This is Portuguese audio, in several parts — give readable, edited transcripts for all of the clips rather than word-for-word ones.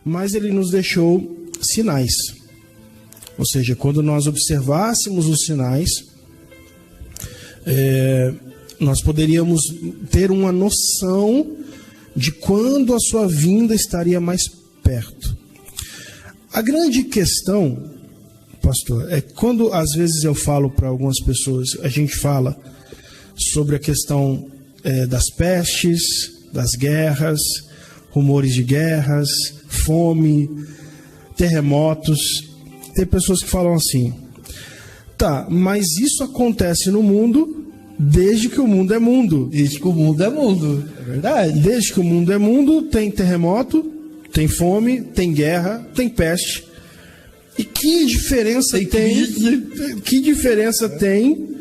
mas ele nos deixou sinais. Ou seja, quando nós observássemos os sinais, nós poderíamos ter uma noção de quando a sua vinda estaria mais perto. A grande questão, pastor, é quando às vezes eu falo para algumas pessoas, a gente fala sobre a questão das pestes, das guerras, rumores de guerras, fome, terremotos. Tem pessoas que falam assim: tá, mas isso acontece no mundo desde que o mundo é mundo. Desde que o mundo é mundo, é verdade. Desde que o mundo é mundo, tem terremoto, tem fome, tem guerra, tem peste. E que diferença Que diferença tem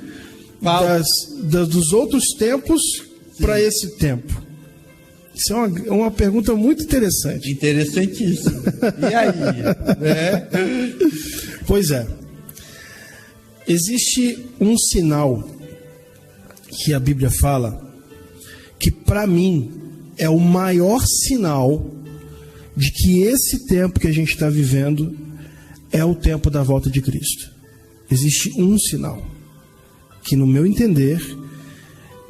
dos outros tempos para esse tempo? Isso é uma pergunta muito interessante. Interessantíssimo. E aí? Pois é. Existe um sinal que a Bíblia fala que, para mim, é o maior sinal de que esse tempo que a gente está vivendo é o tempo da volta de Cristo. Existe um sinal que, no meu entender,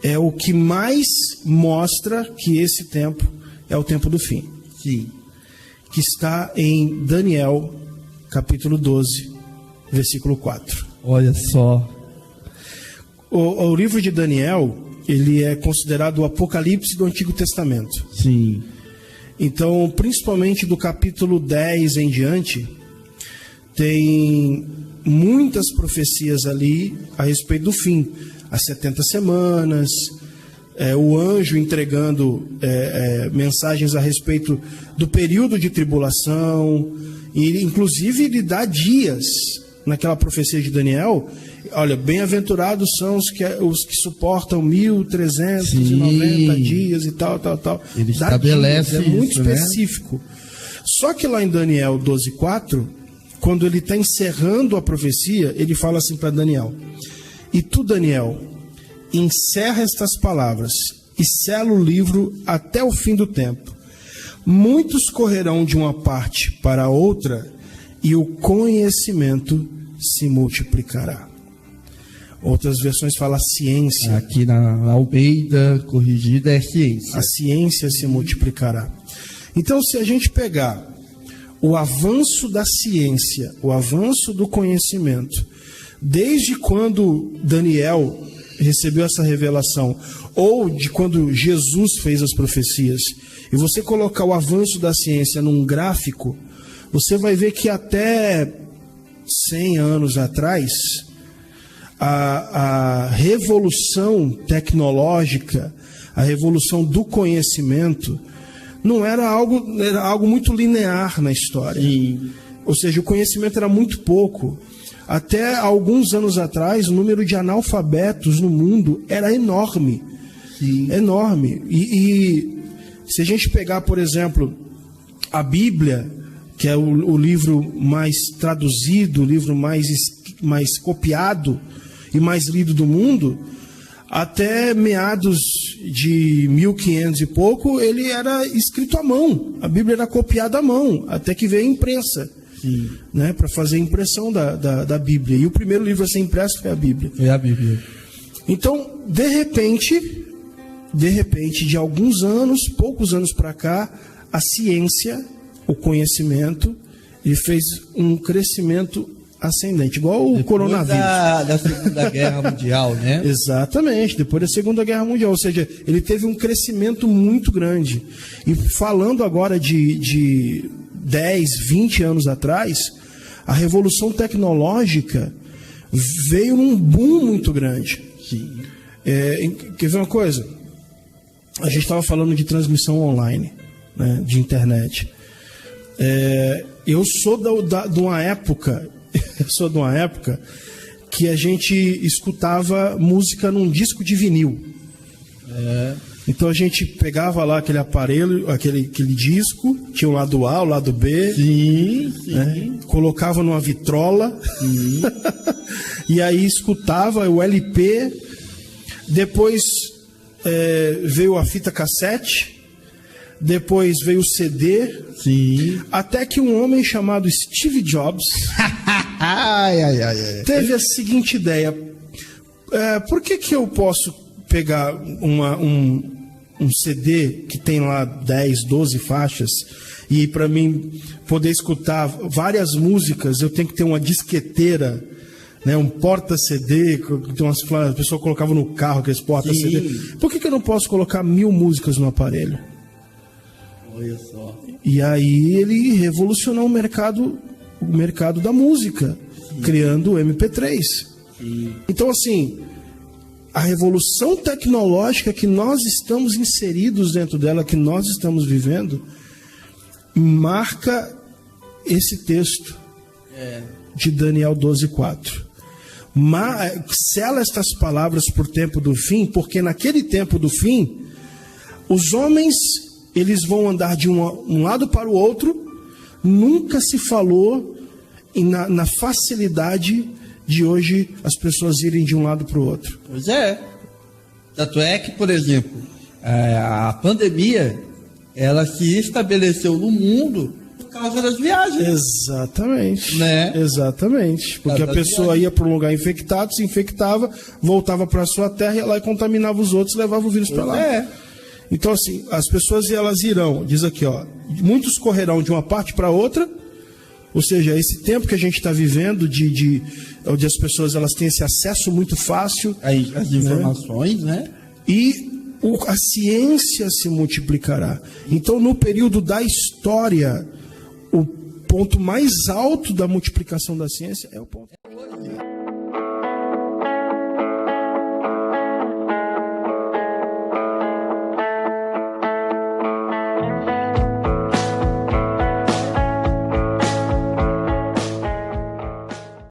é o que mais mostra que esse tempo é o tempo do fim. Sim. Que está em Daniel, capítulo 12, versículo 4. Olha só. O livro de Daniel, ele é considerado o Apocalipse do Antigo Testamento. Sim. Então, principalmente do capítulo 10 em diante, tem muitas profecias ali a respeito do fim. As 70 semanas, o anjo entregando mensagens a respeito do período de tribulação, e inclusive ele dá dias naquela profecia de Daniel. Olha, bem-aventurados são os que suportam 1390 dias e tal. Ele estabelece dias, muito isso, específico. Só que lá em Daniel 12:4, quando ele está encerrando a profecia, ele fala assim para Daniel: e tu, Daniel, encerra estas palavras e sela o livro até o fim do tempo. Muitos correrão de uma parte para a outra e o conhecimento se multiplicará. Outras versões falam ciência. Aqui na Almeida, corrigida, é ciência. A ciência se multiplicará. Então, se a gente pegar o avanço da ciência, o avanço do conhecimento, desde quando Daniel recebeu essa revelação, ou de quando Jesus fez as profecias, e você colocar o avanço da ciência num gráfico, você vai ver que até 100 anos atrás, a revolução tecnológica, a revolução do conhecimento, não era algo muito linear na história. Ou seja, o conhecimento era muito pouco. Até alguns anos atrás, o número de analfabetos no mundo era enorme. Sim. Enorme. E se a gente pegar, por exemplo, a Bíblia, que é o livro mais traduzido, o livro mais copiado e mais lido do mundo, até meados de 1500 e pouco, ele era escrito à mão. A Bíblia era copiada à mão, até que veio a imprensa, né, para fazer a impressão da Bíblia. E o primeiro livro a ser impresso foi a Bíblia. Foi a Bíblia. Então, de repente, de alguns anos, poucos anos para cá, a ciência, o conhecimento, ele fez um crescimento ascendente, igual o coronavírus. Da Segunda Guerra Mundial, né? Exatamente, depois da Segunda Guerra Mundial. Ou seja, ele teve um crescimento muito grande. E falando agora de 10, 20 anos atrás, a revolução tecnológica veio num boom muito grande. Quer ver uma coisa? A gente estava falando de transmissão online, né, de internet. Eu sou de uma época que a gente escutava música num disco de vinil. Então a gente pegava lá aquele aparelho, aquele disco, tinha o lado A, o lado B, né, colocava numa vitrola, e aí escutava o LP, depois veio a fita cassete, depois veio o CD, Sim. até que um homem chamado Steve Jobs teve a seguinte ideia: por que eu posso pegar um CD que tem lá 10, 12 faixas e para mim poder escutar várias músicas eu tenho que ter uma disqueteira, né, um porta-CD, que a pessoa colocava no carro, aqueles porta-CD. Por que eu não posso colocar 1000 músicas no aparelho? Olha só. E aí ele revolucionou o mercado da música, criando o MP3. Então, assim, a revolução tecnológica que nós estamos inseridos dentro dela, que nós estamos vivendo, marca esse texto de Daniel 12:4. Sela estas palavras por tempo do fim, porque naquele tempo do fim, os homens eles vão andar de um lado para o outro. Nunca se falou na facilidade de hoje as pessoas irem de um lado para o outro. Pois é. Tanto é que, por exemplo, a pandemia, ela se estabeleceu no mundo por causa das viagens. Exatamente. Né? Exatamente. Porque a pessoa ia para um lugar infectado, se infectava, voltava para a sua terra, ia lá e contaminava os outros, levava o vírus para lá. Então, assim, as pessoas elas irão, diz aqui, ó, muitos correrão de uma parte para outra, ou seja, esse tempo que a gente está vivendo, onde as pessoas elas têm esse acesso muito fácil às informações, né? E a ciência se multiplicará. Então, no período da história, o ponto mais alto da multiplicação da ciência é o ponto.